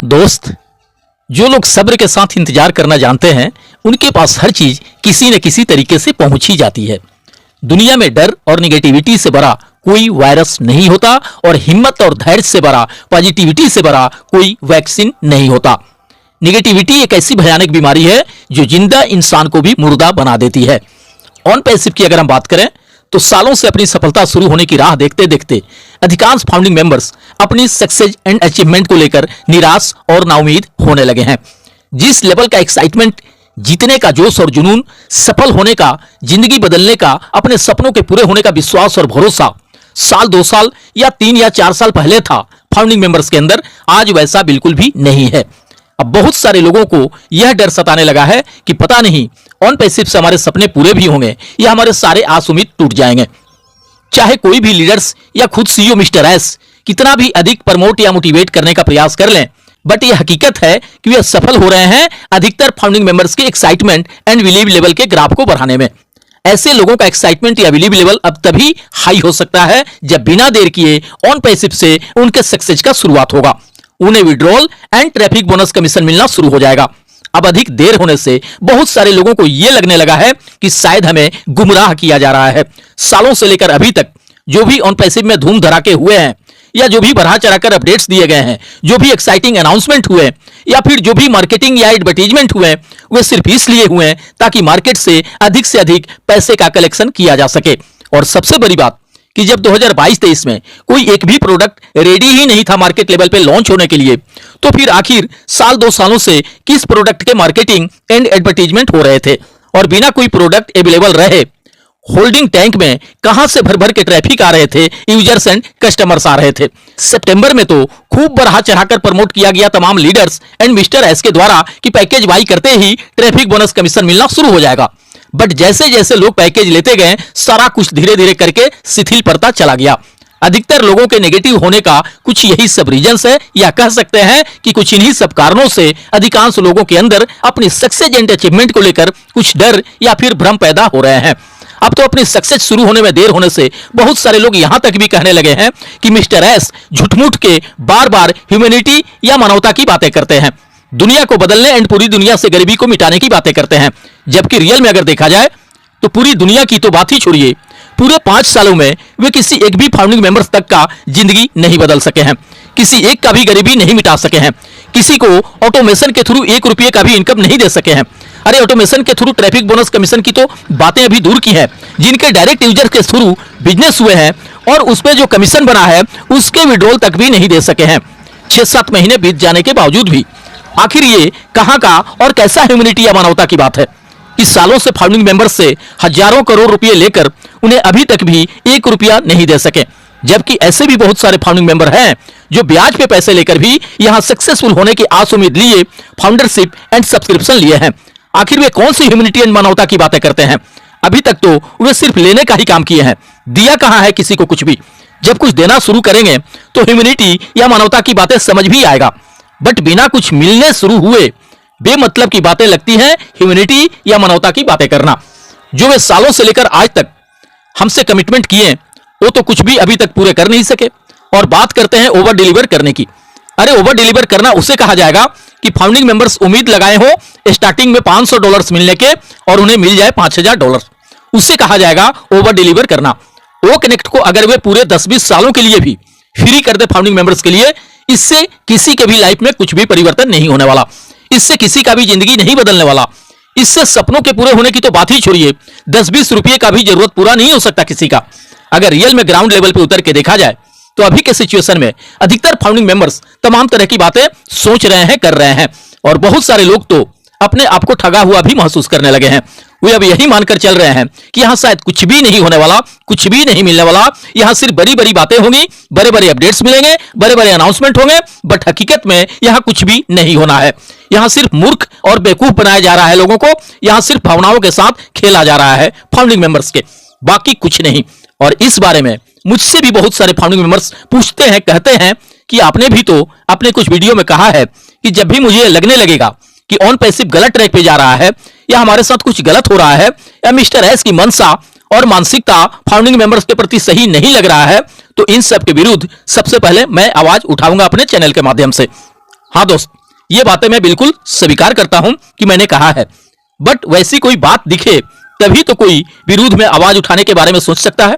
दोस्त, जो लोग सब्र के साथ इंतजार करना जानते हैं उनके पास हर चीज किसी न किसी तरीके से पहुंच ही जाती है। दुनिया में डर और निगेटिविटी से भरा कोई वायरस नहीं होता और हिम्मत और धैर्य से भरा, पॉजिटिविटी से भरा कोई वैक्सीन नहीं होता। निगेटिविटी एक ऐसी भयानक बीमारी है जो जिंदा इंसान को भी मुर्दा बना देती है। ऑन पैसिव की अगर हम बात करें तो सालों से अपनी सफलता शुरू होने की राह देखते देखते अधिकांश फाउंडिंग मेंबर्स अपनी सक्सेस एंड अचीवमेंट को लेकर निराश और नाउमीद होने लगे हैं। जिस लेवल का एक्साइटमेंट, जीतने का जोश और जुनून, सफल होने का, जिंदगी बदलने का, अपने सपनों के पूरे होने का विश्वास और भरोसा साल, 2 साल या 3 या 4 साल पहले था फाउंडिंग मेंबर्स के अंदर, आज वैसा बिल्कुल भी नहीं है। अब बहुत सारे लोगों को यह डर सताने लगा है कि पता नहीं ऑन पैसिव से हमारे सपने पूरे भी होंगे या हमारे सारे आस उम्मीद टूट जाएंगे। चाहे कोई भी लीडर्स या खुद सीईओ मिस्टर एस कितना भी अधिक प्रमोट या मोटिवेट करने का प्रयास कर लें, बट यह हकीकत है कि वे सफल हो रहे हैं अधिकतर फाउंडिंग मेंबर्स के एक्साइटमेंट एंड बिलीव लेवल के ग्राफ को बढ़ाने में। ऐसे लोगों का एक्साइटमेंट या बिलीव लेवल अब तभी हाई हो सकता है जब बिना देर किए ऑन पैसिव से उनके सक्सेस का शुरुआत होगा। उन्हें withdrawal and traffic bonus commission मिलना शुरू हो जाएगा। अब अधिक देर होने से बहुत सारे लोगों को यह लगने लगा है कि शायद हमें गुमराह किया जा रहा है। सालों से लेकर अभी तक जो भी ऑन पैसिव में धूम धड़ाके हुए हैं या जो भी बढ़ा चढ़ाकर अपडेट्स दिए गए हैं, जो भी एक्साइटिंग अनाउंसमेंट हुए या फिर जो भी मार्केटिंग या एडवर्टीजमेंट हुए, वे सिर्फ इसलिए हुए हैं ताकि मार्केट से अधिक पैसे का कलेक्शन किया जा सके। और सबसे बड़ी बात कि जब 2022-23 में कोई एक भी प्रोडक्ट रेडी ही नहीं था मार्केट लेवल पे लॉन्च होने के लिए, तो फिर आखिर साल 2 सालों से किस प्रोडक्ट के मार्केटिंग एंड एडवर्टीजमेंट हो रहे थे और बिना कोई प्रोडक्ट अवेलेबल रहे होल्डिंग टैंक में कहां से भर भर के ट्रैफिक आ रहे थे, यूजर्स एंड कस्टमर्स आ रहे थे। सितंबर में तो खूब बढ़ा चढ़ाकर प्रमोट किया गया तमाम लीडर्स एंड मिस्टर एस के द्वारा कि पैकेज बाई करते ही ट्रैफिक बोनस कमीशन मिलना शुरू हो जाएगा। बट जैसे जैसे लोग पैकेज लेते गए सारा कुछ धीरे धीरे करके शिथिल पड़ता चला गया। अधिकतर लोगों के नेगेटिव होने का कुछ यही सब रीजंस है, या कह सकते हैं कि कुछ इन्हीं सब कारणों से अधिकांश लोगों के अंदर अपनी सक्सेस एंड अचीवमेंट को लेकर कुछ डर या फिर भ्रम पैदा हो रहे हैं। अब तो अपनी सक्सेस शुरू होने में देर होने से बहुत सारे लोग यहां तक भी कहने लगे हैं कि मिस्टर एस झूठ-मूठ के बार बार ह्यूमैनिटी या मानवता की बातें करते हैं, दुनिया को बदलने एंड पूरी दुनिया से गरीबी को मिटाने की बातें करते हैं। जबकि रियल में अगर देखा जाए तो पूरी दुनिया की तो बात ही छोड़िए, पूरे 5 सालों में वे किसी एक भी फाउंडिंग मेंबर्स तक का जिंदगी नहीं बदल सके हैं, किसी एक का भी गरीबी नहीं मिटा सके हैं, किसी को ऑटोमेशन के थ्रू 1 रुपये का भी इनकम नहीं दे सके हैं। अरे ऑटोमेशन के थ्रू ट्रैफिक बोनस कमीशन की तो बातें अभी दूर की है, जिनके डायरेक्ट यूजर के थ्रू बिजनेस हुए हैं और उसमें जो कमीशन बना है उसके विड्रॉल तक भी नहीं दे सके हैं 6-7 महीने बीत जाने के बावजूद भी। आखिर ये कहां का और कैसा ह्यूमैनिटी या मानवता की बात है? इस सालों से फाउंडिंग मेंबर्स से हजारों करोड़ रुपए लेकर उन्हें अभी तक भी 1 रुपया नहीं दे सके, जबकि ऐसे भी बहुत सारे फाउंडिंग मेंबर हैं जो ब्याज पे पैसे लेकर भी यहां सक्सेसफुल होने की आस उम्मीद लिए फाउंडरशिप एंड सब्सक्रिप्शन लिए हैं। आखिर वे कौन सी ह्यूमैनिटी एंड मानवता की बातें करते हैं? अभी तक तो वे सिर्फ लेने का ही काम किए हैं, दिया कहां है किसी को कुछ भी। जब कुछ देना शुरू करेंगे तो ह्यूमैनिटी या मानवता की बातें समझ भी आएगा, बट बिना कुछ मिलने शुरू हुए बेमतलब की बातें लगती हैं ह्यूमैनिटी या मानवता की बातें करना। जो वे सालों से लेकर आज तक हमसे कमिटमेंट किए वो तो कुछ भी अभी तक पूरे कर नहीं सके। और बात करते हैं ओवर डिलीवर करने की। अरे ओवर डिलीवर करना उसे कहा जाएगा कि फाउंडिंग मेंबर्स उम्मीद लगाए हो स्टार्टिंग में $500 मिलने के और उन्हें मिल जाए $5000, उससे कहा जाएगा ओवर डिलीवर करना। ओ कनेक्ट को अगर वे पूरे 10-20 सालों के लिए भी फ्री कर दे फाउंडिंग मेंबर्स के लिए, इससे किसी के भी लाइफ में कुछ भी परिवर्तन नहीं होने वाला, इससे किसी का भी जिंदगी नहीं बदलने वाला। इससे सपनों के पूरे होने की तो बात ही छोड़िए, 10-20 रुपये का भी जरूरत पूरा नहीं हो सकता किसी का। अगर रियल में ग्राउंड लेवल पे उतर के देखा जाए तो अभी के सिचुएशन में अधिकतर फाउंडिंग मेंबर्स तमाम तरह की बातें सोच रहे हैं, कर रहे हैं, और बहुत सारे लोग तो अपने आप को ठगा हुआ भी महसूस करने लगे हैं। वे अब यही मानकर चल रहे हैं कि यहां शायद कुछ भी नहीं होने वाला, कुछ भी नहीं मिलने वाला, यहां सिर्फ बड़ी बड़ी बातें होंगी, बड़े बड़े अपडेट्स मिलेंगे, बड़े बड़े अनाउंसमेंट होंगे, बट हकीकत में यहां कुछ भी नहीं होना है। यहां सिर्फ मूर्ख और बेवकूफ बनाया जा रहा है लोगों को, यहां सिर्फ भावनाओं के साथ खेला जा रहा है फाउंडिंग मेंबर्स के, बाकी कुछ नहीं। और इस बारे में मुझसे भी बहुत सारे फाउंडिंग मेंबर्स पूछते हैं, कहते हैं कि आपने भी तो अपने कुछ वीडियो में कहा है कि जब भी मुझे लगने लगेगा कि ऑन पैसिव गलत ट्रैक पे जा रहा है या हमारे साथ कुछ गलत हो रहा है या मिस्टर एस की मंशा और मानसिकता फाउंडिंग मेंबर्स के प्रति सही नहीं लग रहा है, तो इन सब के विरुद्ध सबसे पहले मैं आवाज उठाऊंगा अपने चैनल के माध्यम से। हाँ दोस्त, ये बातें मैं बिल्कुल स्वीकार करता हूं कि मैंने कहा है, बट वैसी कोई बात दिखे तभी तो कोई विरोध में आवाज उठाने के बारे में सोच सकता है।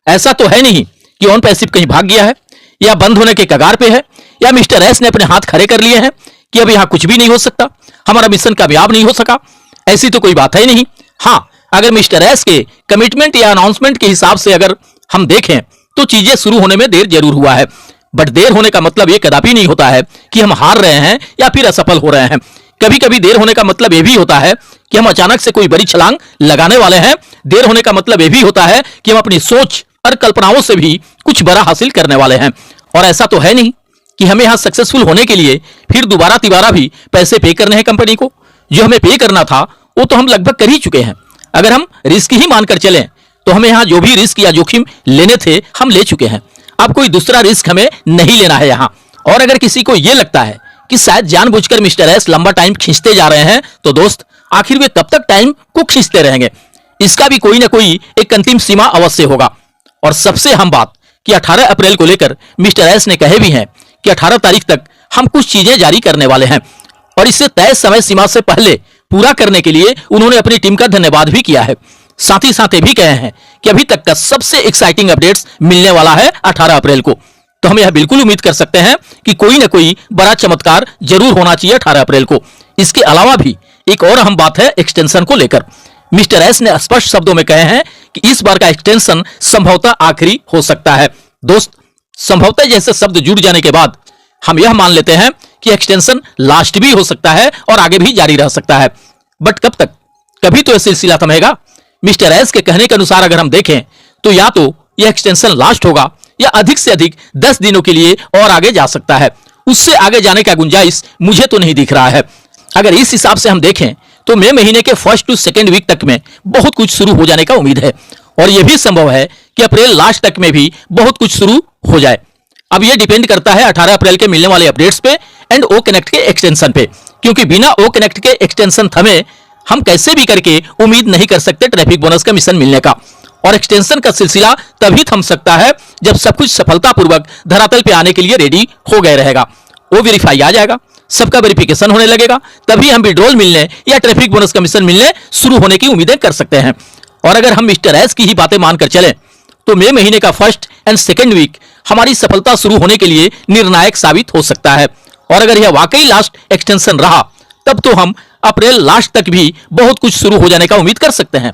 ऐसा तो है नहीं कि ऑन पैसिव कहीं भाग गया है या बंद होने के कगार पे है या मिस्टर एस ने अपने हाथ खड़े कर लिए हैं कि अब यहां कुछ भी नहीं हो सकता, हमारा मिशन कामयाब नहीं हो सका। ऐसी तो कोई बात है नहीं। हाँ, अगर मिस्टर एस के कमिटमेंट या अनाउंसमेंट के हिसाब से अगर हम देखें तो चीजें शुरू होने में देर जरूर हुआ है, बट देर होने का मतलब यह कदापि नहीं होता है कि हम हार रहे हैं या फिर असफल हो रहे हैं। कभी कभी देर होने का मतलब यह भी होता है कि हम अचानक से कोई बड़ी छलांग लगाने वाले हैं। देर होने का मतलब यह भी होता है कि हम अपनी सोच और कल्पनाओं से भी कुछ बड़ा हासिल करने वाले हैं। और ऐसा तो है नहीं कि हमें यहां सक्सेसफुल होने के लिए फिर दोबारा तिबारा भी पैसे पे करने हैं कंपनी को। जो हमें पे करना था वो तो हम लगभग कर ही चुके हैं। अगर हम रिस्क ही मानकर चलें तो हमें यहां जो भी रिस्क या जोखिम लेने थे हम ले चुके हैं। अब कोई दूसरा रिस्क हमें नहीं लेना है यहां। और अगर किसी को यह लगता है कि शायद जानबूझकर मिस्टर एस लंबा टाइम खींचते जा रहे हैं, तो दोस्त आखिर वे कब तक टाइम को खींचते रहेंगे? इसका भी कोई ना कोई एक अंतिम सीमा अवश्य होगा। और सबसे अहम बात कि 18 अप्रैल को लेकर मिस्टर एस ने कहे भी हैं कि 18 तारीख तक हम कुछ चीजें जारी करने वाले हैं, और इसे तय समय सीमा से पहले पूरा करने के लिए उन्होंने अपनी टीम का धन्यवाद भी किया है। साथ ही साथ ये भी कहे हैं कि अभी तक का सबसे एक्साइटिंग अपडेट्स मिलने वाला है 18 अप्रैल को। तो हम यह बिल्कुल उम्मीद कर सकते हैं कि कोई ना कोई बड़ा चमत्कार जरूर होना चाहिए 18 अप्रैल को। इसके अलावा भी एक और अहम बात है एक्सटेंशन को लेकर। मिस्टर एस ने स्पष्ट शब्दों में कहे हैं कि इस बार का एक्सटेंशन संभवतः आखिरी हो सकता है। दोस्त, संभवतः जैसे शब्द जुड़ जाने के बाद हम यह मान लेते हैं कि एक्सटेंशन लास्ट भी हो सकता है और आगे भी जारी रह सकता है, बट कब तक? कभी तो यह सिलसिला थमेगा। मिस्टर एस के कहने के अनुसार अगर हम देखें तो या तो यह एक्सटेंशन लास्ट होगा या अधिक से अधिक 10 दिनों के लिए और आगे जा सकता है। उससे आगे जाने का गुंजाइश मुझे तो नहीं दिख रहा है। अगर इस हिसाब से हम देखें तो मई महीने के फर्स्ट टू सेकेंड वीक तक में बहुत कुछ शुरू हो जाने का उम्मीद है, और यह भी संभव है कि अप्रैल लास्ट तक में भी बहुत कुछ शुरू हो जाए। अब यह डिपेंड करता है 18 अप्रैल के मिलने वाले अपडेट्स पे एंड ओ कनेक्ट के एक्सटेंशन पे, क्योंकि बिना ओ कनेक्ट के एक्सटेंशन थमे हम कैसे भी करके उम्मीद नहीं कर सकते ट्रैफिक बोनस का मिशन मिलने का। और एक्सटेंशन का सिलसिला तभी थम सकता है जब सब कुछ सफलतापूर्वक धरातल पे आने के लिए रेडी हो गए रहेगा। वो वेरीफाई आ जाएगा, सबका वेरिफिकेशन होने लगेगा, तभी हम विड्रॉल मिलने या ट्रैफिक बोनस का मिशन मिलने शुरू होने की उम्मीदें कर सकते हैं। और अगर हम मिस्टर एस की ही बातें मानकर चलें तो मई महीने का फर्स्ट एंड सेकेंड वीक हमारी सफलता शुरू होने के लिए निर्णायक साबित हो सकता है। और अगर यह वाकई लास्ट एक्सटेंशन रहा तब तो हम अप्रैल लास्ट तक भी बहुत कुछ शुरू हो जाने का उम्मीद कर सकते हैं।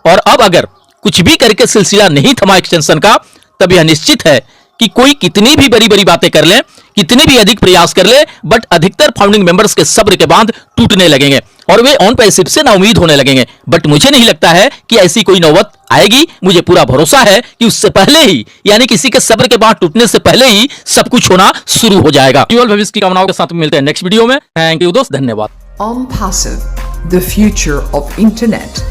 और अब अगर कुछ भी करके सिलसिला नहीं थमा एक्सटेंशन का, तब यह निश्चित है कि कोई कितनी भी बड़ी बड़ी बातें कर ले, कितने भी अधिक प्रयास कर ले, बट अधिकतर फाउंडिंग मेंबर्स के सब्र के बांध टूटने लगेंगे और वे ऑन पैसिव से ना उम्मीद होने लगेंगे। बट मुझे नहीं लगता है कि ऐसी कोई नौबत आएगी। मुझे पूरा भरोसा है कि उससे पहले ही, यानी किसी के सब्र के बांध टूटने से पहले ही सब कुछ होना शुरू हो जाएगा। भविष्य की कामनाओं के साथ मिलते हैं नेक्स्ट वीडियो में। थैंक यू दोस्त, धन्यवाद। OnPassive, the future of internet.